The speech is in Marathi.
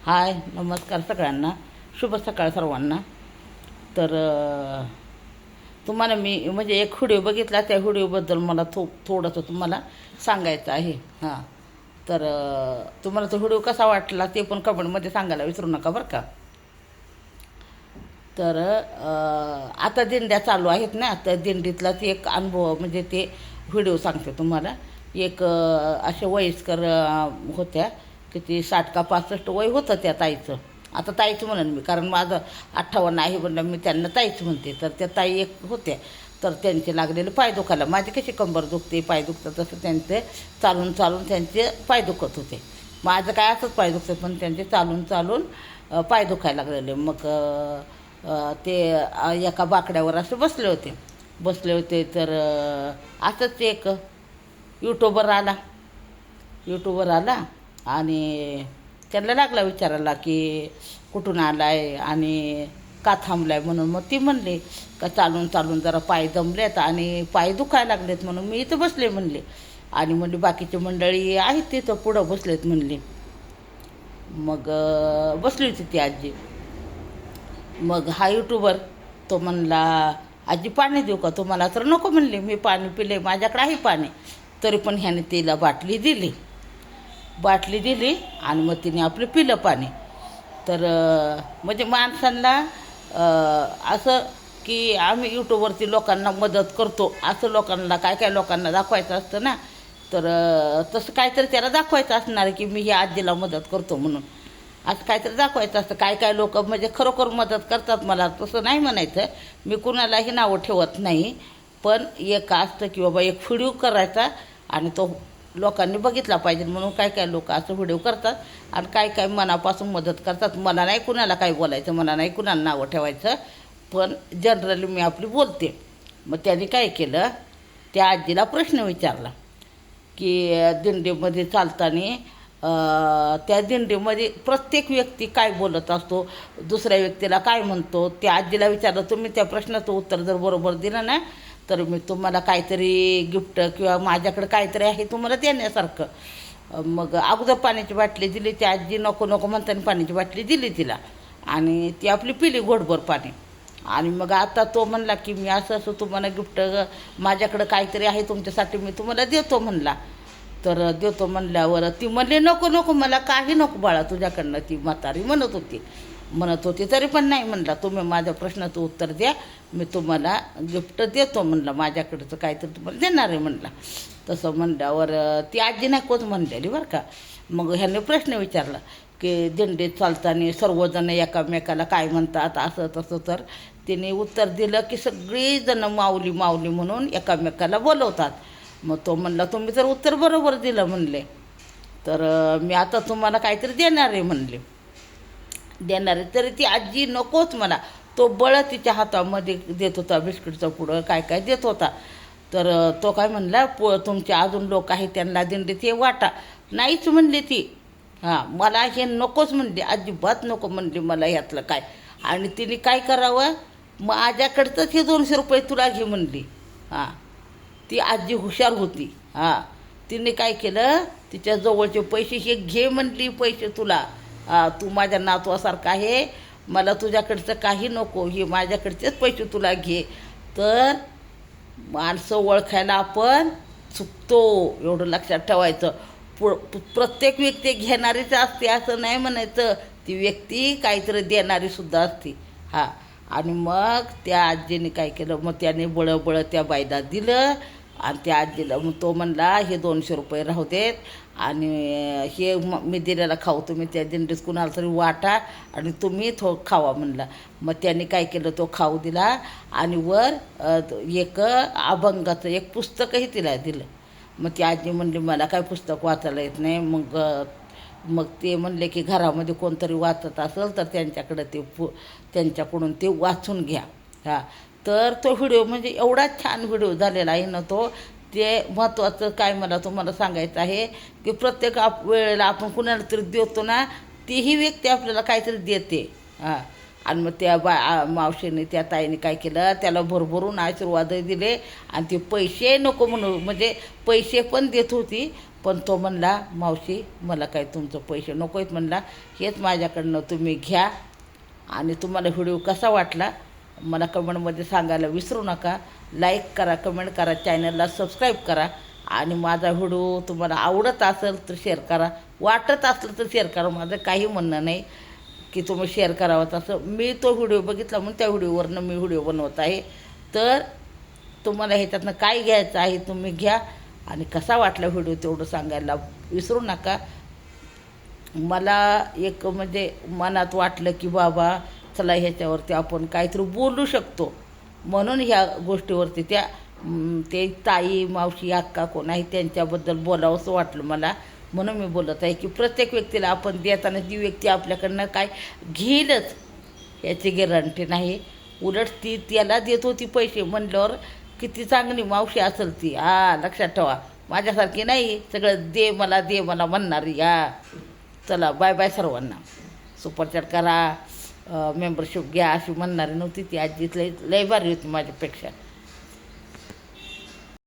हाय नमस्कार सगळ्यांना. शुभ सकाळ सर्वांना. तर तुम्हाला मी म्हणजे एक व्हिडिओ बघितला, त्या व्हिडिओबद्दल मला थोडंसं तुम्हाला सांगायचं आहे. हां, तर तुम्हाला तो व्हिडिओ कसा वाटला ते पण कमेंटमध्ये सांगायला विसरू नका बरं का. तर आता दिंड्या चालू आहेत ना, तर दिंडीतलाच एक अनुभव म्हणजे ते व्हिडिओ सांगते तुम्हाला. एक अशा वयस्कर होत्या, किती 60 का 65 वय होतं त्या ताईचं. आता ताईचं म्हणून मी, कारण माझं 58 आहे म्हणलं, मी त्यांना ताईच म्हणते. तर त्या ताई एक होत्या, तर त्यांचे लागलेले पाय दुखायला, माझी कशी कंबर दुखते पाय दुखतं तसं त्यांचे चालून चालून त्यांचे पाय दुखत होते. माझं काय असंच पाय दुखतं, पण त्यांचे चालून चालून पाय दुखायला लागलेले. मग ते एका बाकड्यावर असे बसले होते. तर असंच एक यूट्यूबर आला आणि त्यांना लागला विचारायला की कुठून आला आहे आणि का थांबला आहे म्हणून. मग ती म्हणली का चालून चालून जरा पाय दमलेत आणि पाय दुखायला लागलेत म्हणून मी इथं बसले म्हणले. आणि म्हणली बाकीची मंडळी आहेत तिथं पुढं बसलेत म्हणली. मग बसली होती ती आजी. मग हा यूट्यूबर तो म्हणला, आजी पाणी देऊ का तुम्हाला? तर नको म्हणले, मी पाणी पिले, माझ्याकडे आहे पाणी. तरी पण ह्याने तिला बाटली दिली आणि मग तिने आपलं पिलं पाणी. तर म्हणजे माणसांना असं की आम्ही यूट्यूबवरती लोकांना मदत करतो असं लोकांना काय लोकांना दाखवायचं असतं ना. तर तसं काहीतरी त्याला दाखवायचं असणार आहे की मी ह्या आजीला मदत करतो म्हणून. असं काहीतरी दाखवायचं असतं. काय लोक म्हणजे खरोखर मदत करतात, मला तसं नाही म्हणायचं, मी कुणालाही नावं ठेवत नाही. पण एक असतं की बाबा एक व्हिडिओ करायचा आणि तो लोकांनी बघितला पाहिजे म्हणून काय लोक असं व्हिडिओ करतात आणि काय मनापासून मदत करतात. मला नाही कुणाला काय बोलायचं, मला नाही कुणाला नावं ठेवायचं, पण जनरली मी आपली बोलते. मग त्यांनी काय केलं, त्या आजीला प्रश्न विचारला की दिंडीमध्ये चालताना त्या दिंडीमध्ये प्रत्येक व्यक्ती काय बोलत असतो, दुसऱ्या व्यक्तीला काय म्हणतो. त्या आजीला विचारलं, तुम्ही त्या प्रश्नाचं उत्तर जर बरोबर दिलं ना तर मी तुम्हाला काहीतरी गिफ्ट किंवा माझ्याकडे काहीतरी आहे तुम्हाला देण्यासारखं. मग अगोदर पाण्याची बाटली दिली, त्या आजी नको नको म्हणताना पाण्याची बाटली दिली तिला आणि ती आपली पिली घोटभर पाणी. आणि मग आता तो म्हणला की मी असं तुम्हाला गिफ्ट, माझ्याकडं काहीतरी आहे तुमच्यासाठी, मी तुम्हाला देतो म्हणला. तर देतो म्हणल्यावर ती म्हणली नको नको, मला काही नको बाळा तुझ्याकडनं. ती म्हातारी म्हणत होती तरी पण नाही म्हणला, तुम्ही माझ्या प्रश्नाचं उत्तर द्या, मी तुम्हाला गिफ्ट देतो म्हणलं, माझ्याकडचं काहीतरी तुम्हाला देणार आहे म्हणला. तसं म्हणल्यावर ती आजी नकोच म्हणलेली बरं का. मग ह्याने प्रश्न विचारला की दिंडीत चालताना सर्वजण एकामेकाला काय म्हणतात असं तसं. तर तिने उत्तर दिलं की सगळीजणं माऊली माऊली म्हणून एकामेकाला बोलवतात. मग तो म्हणला, तुम्ही जर उत्तर बरोबर दिलं म्हणले तर मी आता तुम्हाला काहीतरी देणार आहे. तरी ती आजी नकोच मला. तो बळ तिच्या हातामध्ये देत होता, बिस्किटचं पुढं काय देत होता. तर तो काय म्हणला, तुमचे अजून लोक आहेत त्यांना दिंडीत हे वाटा. नाहीच म्हणली ती. हां, मला हे नकोच म्हणली, अजिबात नको म्हणली मला ह्यातलं काय. आणि तिने काय करावं, माझ्याकडचंच हे 200 रुपये तुला घे म्हणली. हां, ती आजी हुशार होती. हां, तिने काय केलं, तिच्या जवळचे पैसे हे घे म्हणली, पैसे तुला. तू माझ्या नातवासारखा आहे, मला तुझ्याकडचं काही नको, हे माझ्याकडचेच पैसे तुला घे. तर माणसं ओळखायला आपण चुकतो, एवढं लक्षात ठेवायचं. प्रत्येक व्यक्ती घेणारीच असते असं नाही म्हणायचं, ती व्यक्ती काहीतरी देणारीसुद्धा असते. हां, आणि मग त्या आजीने काय केलं, मग त्याने बळं त्या बाईला दिलं. आणि त्या आजीला मग तो म्हणला, हे 200 रुपये राहू देत आणि हे मी दिलेला खाऊ तुम्ही त्या दिंडीत कुणाला तरी वाटा आणि तुम्ही खावा म्हणला. मग त्याने काय केलं, तो खाऊ दिला आणि वर एक अभंगाचं एक पुस्तकही तिला दिलं. मग ती आजी म्हणली, मला काय पुस्तक वाचायला येत नाही. मग ते म्हणले की घरामध्ये कोणतरी वाचत असेल तर त्यांच्याकडून ते वाचून घ्या. हां, तर तो व्हिडिओ म्हणजे एवढा छान व्हिडिओ झालेला आहे ना तो. ते महत्त्वाचं काय मला तुम्हाला सांगायचं आहे की प्रत्येक वेळेला आपण कुणाला तरी देतो ना, तीही व्यक्ती आपल्याला काहीतरी देते. हां, आणि मग त्या मावशीने त्या ताईने काय केलं, त्याला भरभरून आशीर्वादही दिले आणि ते पैसे नको म्हणून, म्हणजे पैसे पण देत होती पण तो म्हणला मावशी मला काय तुमचं पैसे नको आहेत म्हणला, हेच माझ्याकडनं तुम्ही घ्या आणि तुम्हाला व्हिडिओ कसा वाटला मला कमेंटमध्ये सांगायला विसरू नका. लाईक करा, कमेंट करा, चॅनलला सबस्क्राईब करा आणि माझा व्हिडिओ तुम्हाला आवडत असेल तर शेअर करा, वाटत असलं तर शेअर करा. माझं काही म्हणणं नाही की तुम्ही शेअर करावं. तसं मी तो व्हिडिओ बघितला म्हणून त्या व्हिडिओवरनं मी व्हिडिओ बनवत आहे. तर तुम्हाला ह्याच्यातनं काय घ्यायचं आहे तुम्ही घ्या आणि कसा वाटला व्हिडिओ तेवढं सांगायला विसरू नका. मला एक म्हणजे मनात वाटलं की बाबा चला ह्याच्यावरती आपण काहीतरी बोलू शकतो, म्हणून ह्या गोष्टीवरती ते ताई मावशी अक्का कोण आहे त्यांच्याबद्दल बोलावंसं वाटलं मला, म्हणून मी बोलत आहे की प्रत्येक व्यक्तीला आपण देताना ती व्यक्ती आपल्याकडनं काय घेईलच याची गॅरंटी नाही. उलट ती त्याला देत होती पैसे म्हणल्यावर किती चांगली मावशी असेल ती. लक्षात ठेवा, माझ्यासारखी नाही सगळं दे मला म्हणणारी. चला बाय बाय सर्वांना. सुपरचॅट करा, मेंबरशिप घ्या अशी म्हणणारी नव्हती ती. आजी लय भारी होती माझ्यापेक्षा.